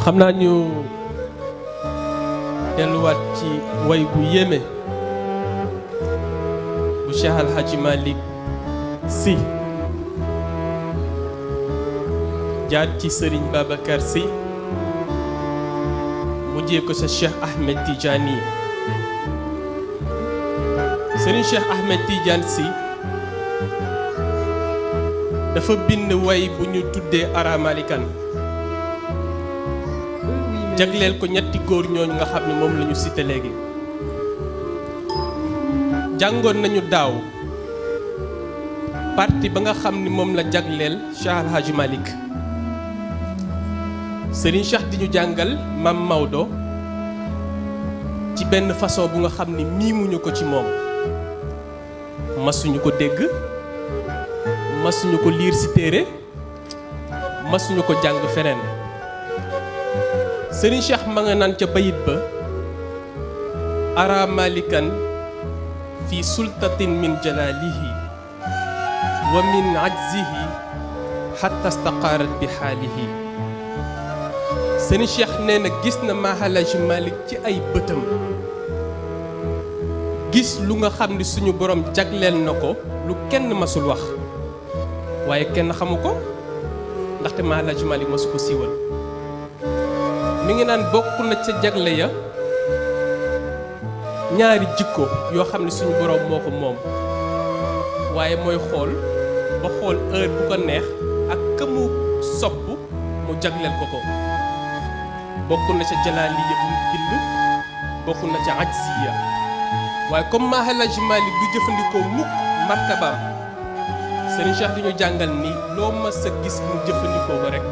xam naa ñu delluwaat ci way bu yéeme bu Cheikh Al Hadji Malick Sy jaar ci Serigne Babacar Sy mujjee ko sa Cheikh Ahmed Tidiane Serigne Cheikh Ahmed Tidiane Sy dafa bind way bu ñu tuddee Aramalikan jagleel ko ñetti góor ñooñu nga xam ne moom la ñu cité léegi jàngoon nañu daaw parti ba nga xam ni moom la jagleel Cheikh Al Hadji Malick Serigne Cheikh di ñu jàngal Mam Maodo ci benn façon bu nga xam ni miimuñu ko ci moom masuñu ko dégg masuñu ko liir ci téere masuñu ko jàng feneen Serigne Cheikh ma nga naan ca bayit ba ara malikan fi sultatin min jalalihi wa min ajzihi hatta staqarat bi xaalihi Serigne Cheikh nee na gis na Maam Hadji Malick ci ay bëtam gis lu nga xam ni suñu borom jagleel na ko lu kenn masul wax waaye kenn xamu ko ndaxte Maam Hadji Malick masu ko siiwal mi ngi naan bokk na ca jagle ya ñaari jikko yoo xam ne suñu borom moo ko moom waaye mooy xool ba xool heure bu ko neex ak ka mu sopp mu jagleel ko ko bokk na ca jalaaliya bu bind bokk na ca ajziya waaye comme Maam Hadji Malick du jëfandikoo mukk martabaam Serigne Cheikh di ñu jàngal ni loo mas a gis mu jëfandikoo ko rek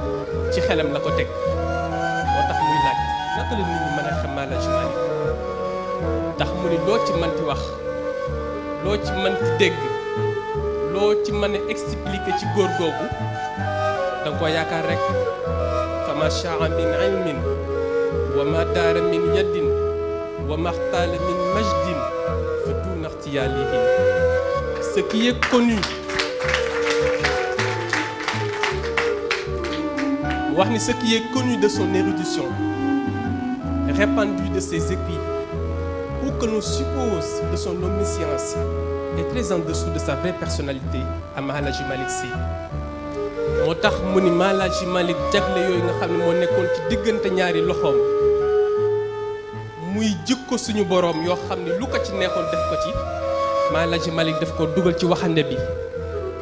ci xelam la ko teg moo tax muy laaj naka la nit ñi mën a xam Maam Hadji Malick tax mu ni loo ci mënti wax loo ci mënti dégg loo ci mën a expliquer ci góor googu danga ko yaakaar rek fa ma shaa min ilmin wa ma daara min yaddin wa maxtaala min majdin fa duna ixtiyaalihi ce qui est connu wax ni ce qui est connu de son érudition répandu de ses écrits ou que l'on suppose de son omniscience est très en dessous de sa vraie personnalité à Maam Hadji Malick Sy moo tax mu ni Maam Hadji Malick jagle yooyu nga xam ne moo nekkoon ci diggante ñaari loxoom muy jikko suñu boroom yoo xam ne lu ko ci neexoon def ko ci Maam Hadji Malick daf ko dugal ci waxande bi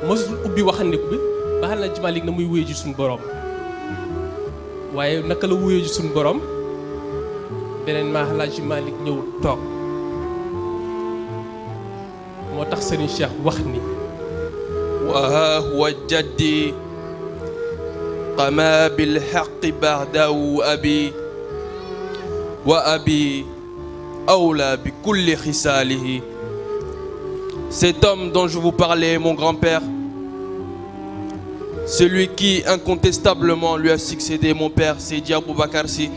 mosul ubbi waxande bi Maam Hadji Malick na muy wuye ji suñu boroom waaye naka la wuye ji suñu boroom beneen Maam Hadji Malick ñëw toog moo tax Serigne Cheikh wax ni wa haa huwa jaddi qama bil haqqi ba'dahu abi wa abi awla bi kulli khisaalihi. Cet homme dont je vous parlais, mon grand-père, celui qui incontestablement lui a succédé, mon père Seydi Aboubacar Sy,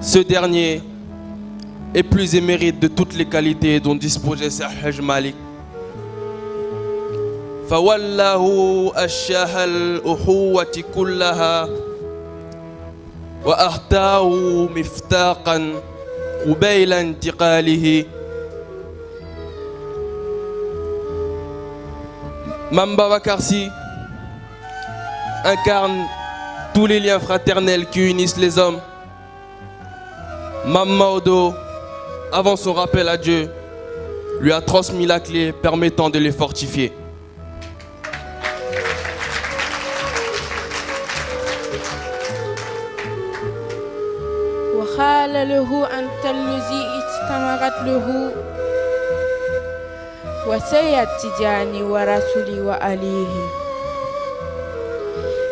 ce dernier est plus émérite de toutes les qualités dont disposait Cheikh Al Hadji Malick. فوالله أشاه الأخوة كلها وأهداه مفتاقا قبيل انتقاله. Mame Babacar Sy incarne tous les liens fraternels qui unissent les hommes. Mame Maodo, avant son rappel à Dieu, lui a transmis la clé permettant de les fortifier. وقال له أنت الذي استمرت له وسيد Tidjani wa Rasuli wa alihi.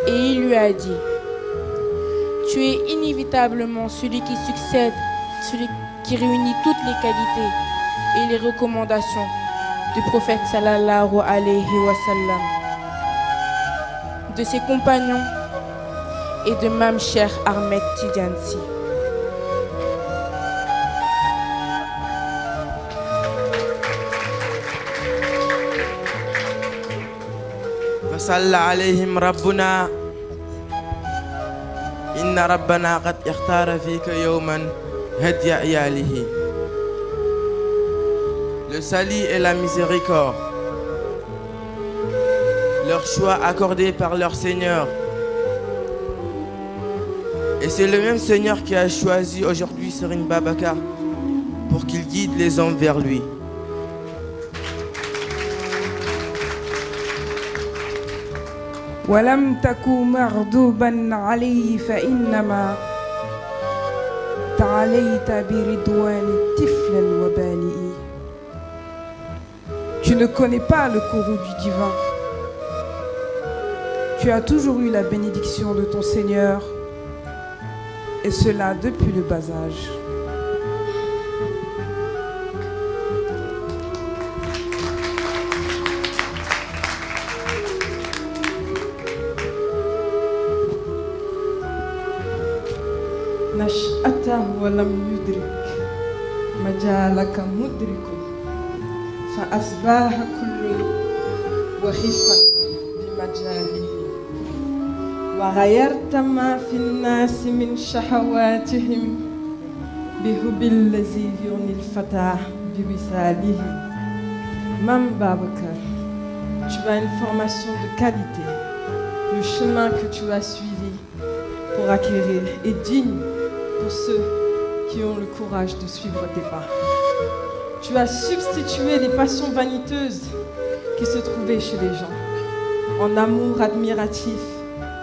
Et il lui a dit, tu es inévitablement celui qui succède, celui qui réunit toutes les qualités et les recommandations du prophète sallallahu alayhi wa sallam, de ses compagnons et de Mame Cheikh Ahmed Tidiane Sy. صلى عليهم ربنا إن إن ربنا قد اختار فيك يوما هدي عياله. Le salut et la miséricorde, leur choix accordé par leur Seigneur. Et c'est le même Seigneur qui a choisi aujourd'hui Serigne Babacar pour qu'il guide les hommes vers lui. ولم تكن مغضوبا عليه فإنما تعاليت برضوان طفلا وبالئي. Tu ne connais pas le courroux du divin. Tu as toujours eu la bénédiction de ton Seigneur, et cela depuis le bas âge. نشأته ولم يدرك مجالك مدرك فأصبح كل وخفا بمجاله وغيرت ما في الناس من شهواتهم بحب الذي يغني الفتى بوصاله. Mam Babacar, tu as une formation de qualité. Le chemin que tu as suivi pour acquérir est digne pour ceux qui ont le courage de suivre tes pas. Tu as substitué les passions vaniteuses qui se trouvaient chez les gens en amour admiratif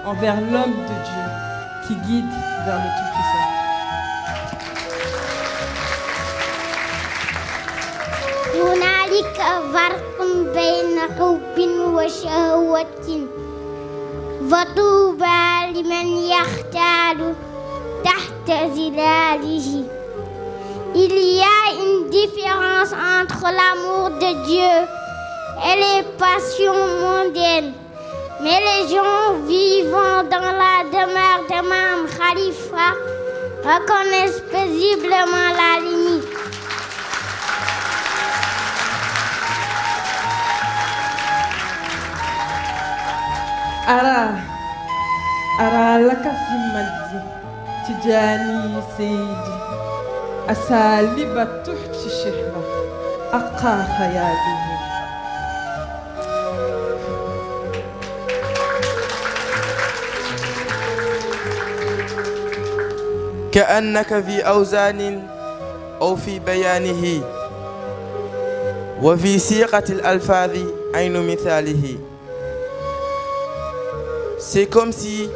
envers l'homme de Dieu qui guide vers le Tout-Puissant. هنالك فرق بين حب وشهوة فطوبى لمن يختال تحت ظلاله. Il y a une différence entre l'amour de Dieu et les passions mondaines. Mais les gens vivant dans la demeure de Mam Khalifa reconnaissent paisiblement la limite. أرى لك في مجدي تجاني سيدي أساليب تحكي شحبة أقى خياله. كأنك في أوزان أو في بيانه وفي سيقة الألفاظ عين مثاله. C'est comme si,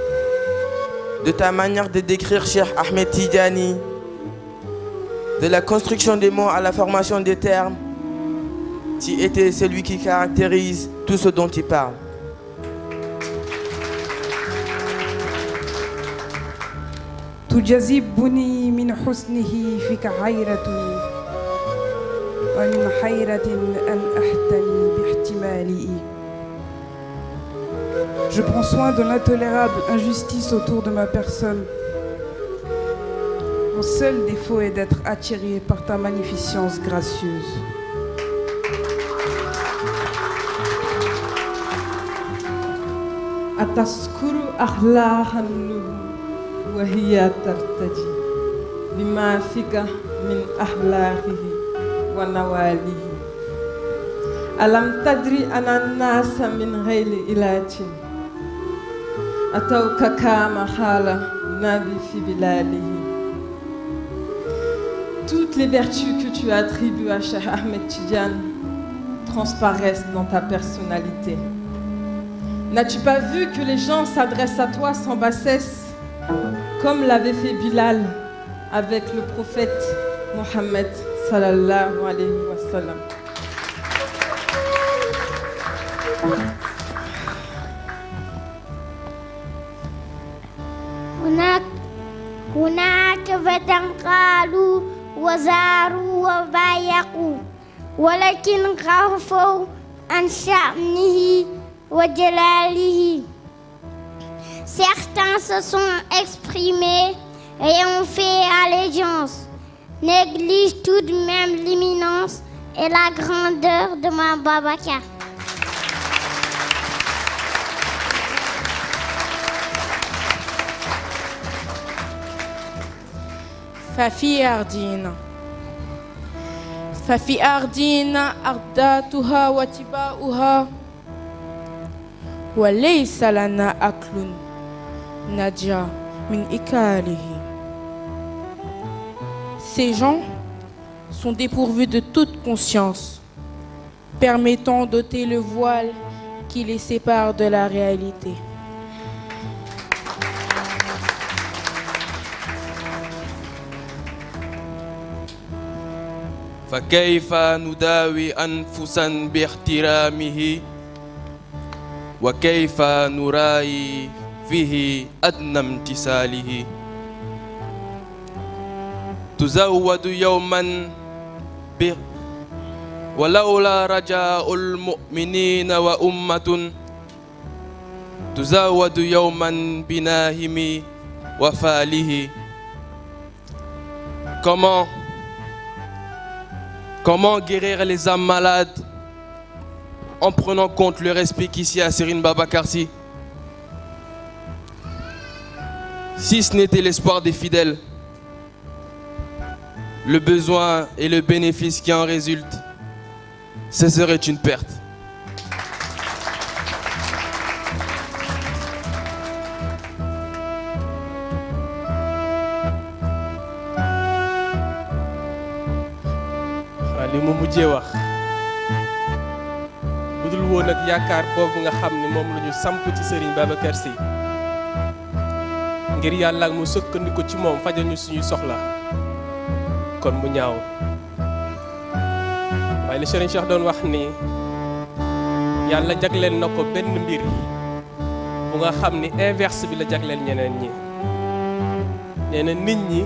de ta manière de décrire Cheikh Ahmed Tidjani, de la construction des mots à la formation des termes, tu étais celui qui caractérise tout ce dont tu parles. تجذبني من حسنه فيك حيرة ومن حيرة أن أحتمي باحتمالي. Je prends soin de l'intolérable injustice autour de ma personne. Mon seul défaut est d'être attiré par ta magnificence gracieuse. أتذكر أخلاق النور وهي ترتجي بما فيك من أخلاقه ونواله. ألم تدري أن الناس من غير علاج أتوك كما قال نبي في بلاده. Toutes les vertus que tu attribues à Cheikh Ahmed Tidiane transparaissent dans ta personnalité. N'as-tu pas vu que les gens s'adressent à toi sans bassesse, comme l'avait fait Bilal avec le prophète Mohammed sallallahu alayhi wa sallam. هناك فتى قالوا وزاروا وبايعوا ولكن غفوا عن شأنه وجلاله. Certains se sont exprimés et ont fait allégeance, négligent tout de même l'imminence et la grandeur de Mam Babacar. ففي أرضين أرداتها وتباؤها وليس لنا أكل نجا من إكاله. Ces gens sont dépourvus de toute conscience, permettant d'ôter le voile qui les sépare de la réalité. فكيف نداوي أنفسا باحترامه وكيف نراعي فيه أدنى امتثاله تزود يوما ولولا رجاء المؤمنين وأمة تزود يوما بناهم وفاله. Comment guérir les âmes malades en prenant compte le respect qu'ici a Serigne Babacar Sy? Si ce n'était l'espoir des fidèles, le besoin et le bénéfice qui en résultent, ce serait une perte. li mu mujjee wax budul woon ak yaakaar boobu nga xam ni moom la ñu samp ci Serigne Babacar Sy ngir yàlla ak mu sukkandiku ci moom fajal ñu suñuy soxla kon mu ñaaw waaye li Serigne Cheikh doon wax ni yàlla jagleel na ko benn mbir bu nga xam ni inverse bi la jagleel ñeneen ñi nee na nit ñi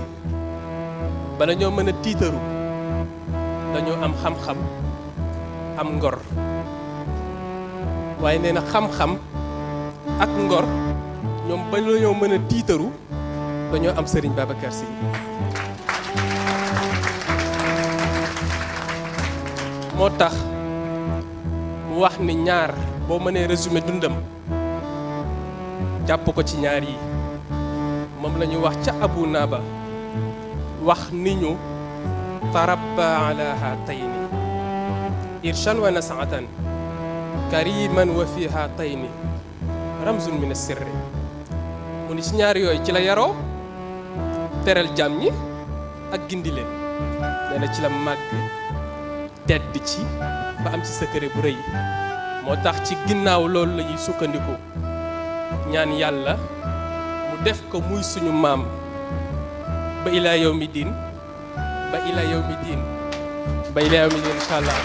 bala ñoo mën a tiitaru dañoo am xam-xam am ngor waaye nee na xam-xam ak ngor ñoom ba ñoo mën a tiitaru dañoo am Serigne Babacar Sy moo tax mu wax ni ñaar boo mënee résumé dundam jàpp ko ci ñaar yi moom la ñu wax ca Abu Naba wax ni ñu tarabba ala haatayni irshan wa nasatan kariman wa fi haatayni ramzun min as-sirri mu ni ci ñaar yooyu ci la yaroo teral jàmm ñi ak gindi leen nee na ci la màgg tedd ci ba am ci secret bu rëy moo tax ci ginnaaw loolu la ñuy sukkandiku ñaan yàlla mu def ko muy suñu maam ba ilaa yawmi diin ba ilaa yawmi diin incha allah